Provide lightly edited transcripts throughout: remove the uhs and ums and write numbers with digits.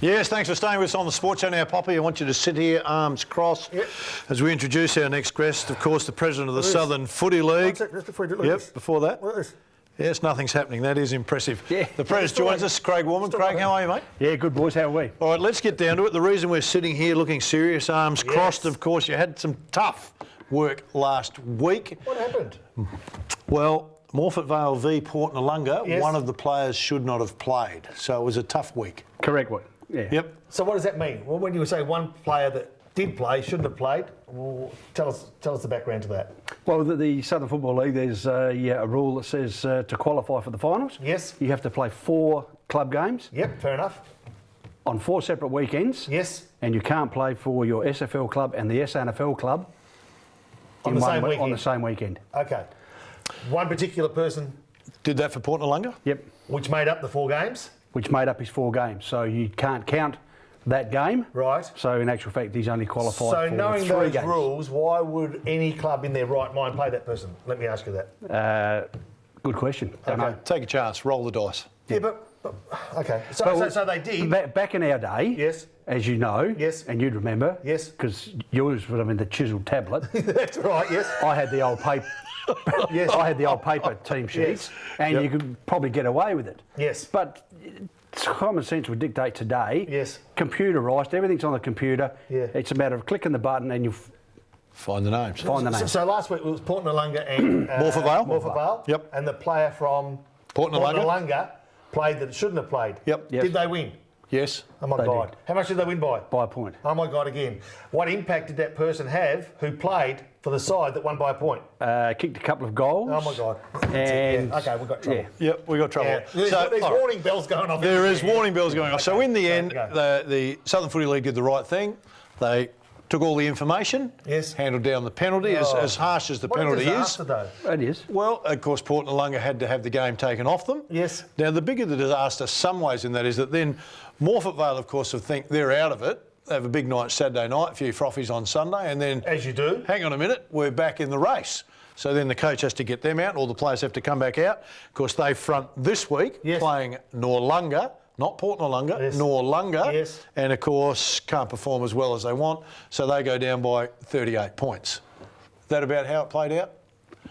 Yes, thanks for staying with us on the Sports Show now, Poppy. I want you to sit here, arms crossed, as we introduce our next guest, of course, the president of the Southern Footy League. Just before you do this. Before that. Look at this. Yes, nothing's happening. That is impressive. Yeah. The president joins us, Craig Warman. Craig, how are you, mate? Yeah, good boys, how are we? All right, let's get down to it. The reason we're sitting here looking serious, arms crossed, of course, you had some tough work last week. What happened? Well, Morphett Vale v Port Noarlunga, one of the players should not have played. So it was a tough week. Correct one. Yeah. Yep. So what does that mean? Well, when you say one player that did play shouldn't have played, well, tell us the background to that. Well, the Southern Football League, there's a rule that says to qualify for the finals, you have to play 4 club games. Yep, fair enough. On 4 separate weekends. Yes. And you can't play for your SFL club and the SNFL club on the same weekend. Okay. One particular person did that for Port Noarlunga? Yep. Which made up the 4 games? Which made up his 4 games. So you can't count that game. Right. So in actual fact, he's only qualified for 3 games. So knowing those rules, why would any club in their right mind play that person? Let me ask you that. Good question. Don't know. Take a chance, roll the dice. Yeah, but okay. So they did. Back in our day, yes, as you know, yes, and you'd remember, yes, because yours would have been the chiselled tablet. That's right. Yes. I had the old paper. Yes. I had the old paper team sheets, and you could probably get away with it. Yes. But common sense would dictate today. Yes. Computerised, everything's on the computer. Yeah. It's a matter of clicking the button and you find the names. So last week it was Port Noarlunga and Morphett Vale. Morphett Vale. Yep. And the player from Port Noarlunga played that it shouldn't have played. Yep. Did they win? Yes. Oh my God. Did. How much did they win by? By a point. Oh my God, again. What impact did that person have who played for the side that won by a point? Kicked a couple of goals. Oh my God. And okay, we've got trouble. Yep, we got trouble. Yeah. There's warning bells going off. There is warning bells going off. So in the end, the Southern Footy League did the right thing. They took all the information, handled down the penalty, as harsh as the penalty is. Though. It is. Well, of course, Port Noarlunga had to have the game taken off them. Yes. Now, the bigger the disaster, some ways in that, is that then Morphett Vale, of course, think they're out of it. They have a big night Saturday night, a few frothies on Sunday, and then... As you do. Hang on a minute, we're back in the race. So then the coach has to get them out, all the players have to come back out. Of course, they front this week playing Noarlunga, not Port Noarlunga, Noarlunga. Yes. And, of course, can't perform as well as they want, so they go down by 38 points. Is that about how it played out?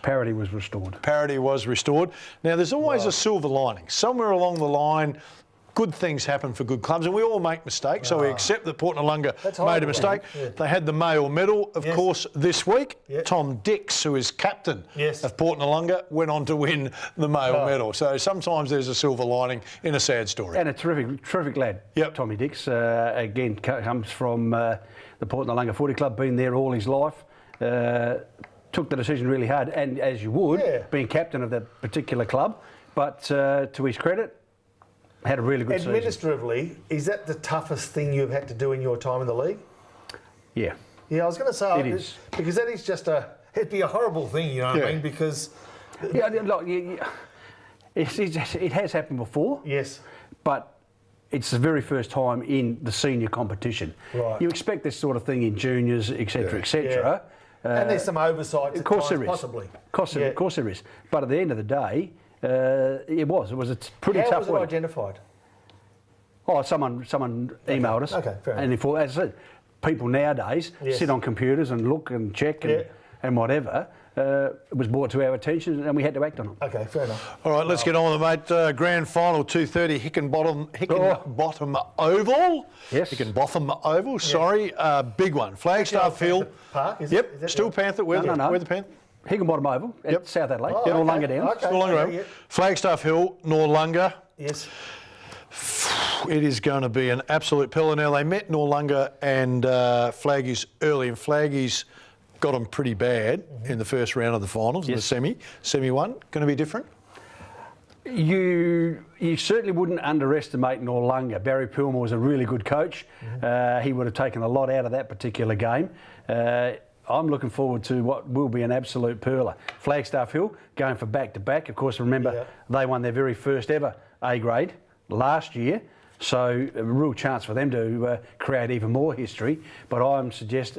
Parity was restored. Parity was restored. Now, there's always a silver lining. Somewhere along the line, good things happen for good clubs, and we all make mistakes, so we accept that Port Noarlunga made a mistake. Yeah. They had the Mayo medal, of course, this week. Tom Dix, who is captain of Port Noarlunga, went on to win the Mayo medal. So sometimes there's a silver lining in a sad story. And a terrific lad, Tommy Dix. Again, comes from the Port Noarlunga Footy Club, been there all his life. Took the decision really hard, and as you would, being captain of that particular club. But to his credit, had a really good season. Administratively, is that the toughest thing you've had to do in your time in the league? Yeah. Yeah, I was going to say it is, because that is just it'd be a horrible thing, you know what I mean? Because look, it has happened before. Yes. But it's the very first time in the senior competition. Right. You expect this sort of thing in juniors, etc., etc. And there's some oversight. Of course there is. Possibly. Of course there is. But at the end of the day, it was a pretty tough week. How was it identified? Oh, someone emailed us. Okay, fair enough. And as I said, people nowadays sit on computers and look and check and whatever. It was brought to our attention and we had to act on it. Okay, fair enough. All right, let's get on with it, mate. Grand final, 2:30, Hickenbottom Oval. Yes. Hickenbotham Oval, sorry. Big one. Flagstaff Hill. Park, is yep, it? Is that still Panther. Where the Panther? Hickenbottom Oval at South Adelaide. Noarlunga down. Okay. Noarlunga Oval. Flagstaff Hill, Noarlunga. Yes. It is going to be an absolute pillar. Now, they met Noarlunga and Flaggies early, and Flaggies got them pretty bad in the first round of the finals, in the semi one. Going to be different? You certainly wouldn't underestimate Noarlunga. Barry Pilmer was a really good coach. He would have taken a lot out of that particular game. I'm looking forward to what will be an absolute pearler. Flagstaff Hill going for back-to-back. Of course, remember, they won their very first ever A grade last year. So a real chance for them to create even more history. But I would suggest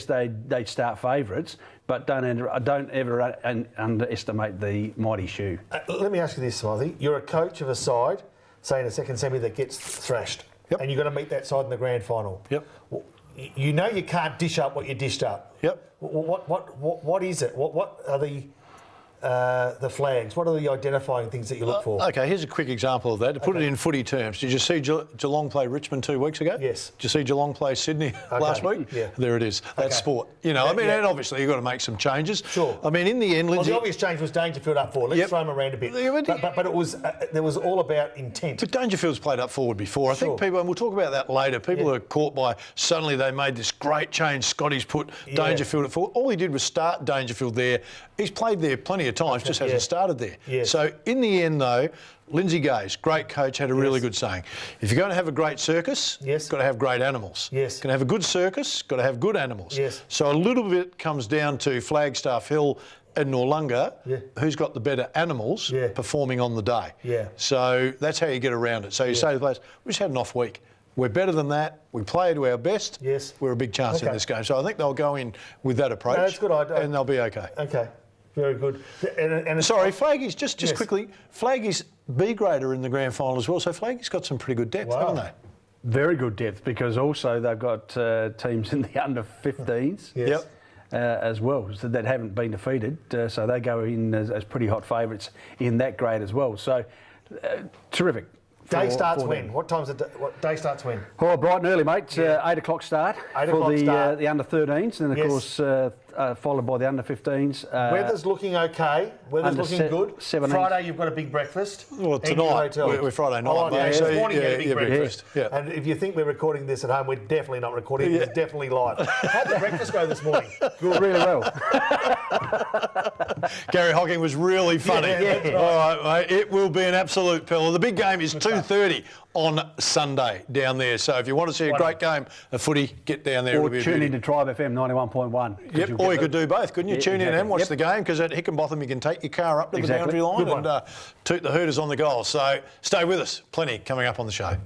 they'd start favourites, but don't ever underestimate the mighty shoe. Let me ask you this, Smithy. You're a coach of a side say in a second semi that gets thrashed, Yep. and you've got to meet that side in the grand final. Yep. Well, you know you can't dish up what you dished up. Yep. What is it? What are the flags? What are the identifying things that you look for? Okay, here's a quick example of that. To put it in footy terms, did you see Geelong play Richmond 2 weeks ago? Yes. Did you see Geelong play Sydney last week? Yeah. There it is. That's sport. You know, I mean, and obviously you've got to make some changes. Sure. I mean, in the end, Well, Lindsay... the obvious change was Dangerfield up forward. Let's throw him around a bit. Yeah, But it was there was all about intent. But Dangerfield's played up forward before. I think people, and we'll talk about that later, people are caught by suddenly they made this great change. Scotty's put Dangerfield at forward. All he did was start Dangerfield there. He's played there plenty of times, just hasn't started there. Yes. So in the end, though, Lindsay Gaze, great coach, had a really good saying. If you're going to have a great circus, you've got to have great animals. Yes. Going to have a good circus, got to have good animals. Yes. So a little bit comes down to Flagstaff Hill and Noarlunga, who's got the better animals performing on the day. Yeah. So that's how you get around it. So you say to the players, we just had an off week. We're better than that. We play to our best. Yes. We're a big chance in this game. So I think they'll go in with that approach. That's a good idea. And they'll be okay. Okay. Very good. And Sorry, Flaggy's, just quickly, Flaggy's B grader in the grand final as well. So Flaggy's got some pretty good depth, haven't they? Very good depth, because also they've got teams in the under 15s. Yes. As well, so that haven't been defeated, so they go in as pretty hot favourites in that grade as well. So terrific. Day starts for when? them. What time's it? What day starts when? Oh, bright and early, mate. 8 o'clock start 8 for o'clock start. the under 13s, and of course followed by the under 15s. Weather's looking okay. Weather's under looking good. 17s. Friday you've got a big breakfast. Well, in your tonight, hotel. we're Friday night, Oh, okay. mate. This morning you had a big breakfast. Yeah. And if you think we're recording this at home, we're definitely not recording. It's definitely live. How did the breakfast go this morning? Good, really well. Gary Hocking was really funny. Yeah, All right, mate. It will be an absolute pillar. The big game is 2:30 on Sunday down there. So if you want to see a great game of footy, get down there. Or tune in to Tribe FM 91.1. Yep, or you could do both, couldn't you? Tune in and watch the game, because at Hickenbotham you can take your car up to the boundary line and toot the Hooters on the goal. So stay with us. Plenty coming up on the show.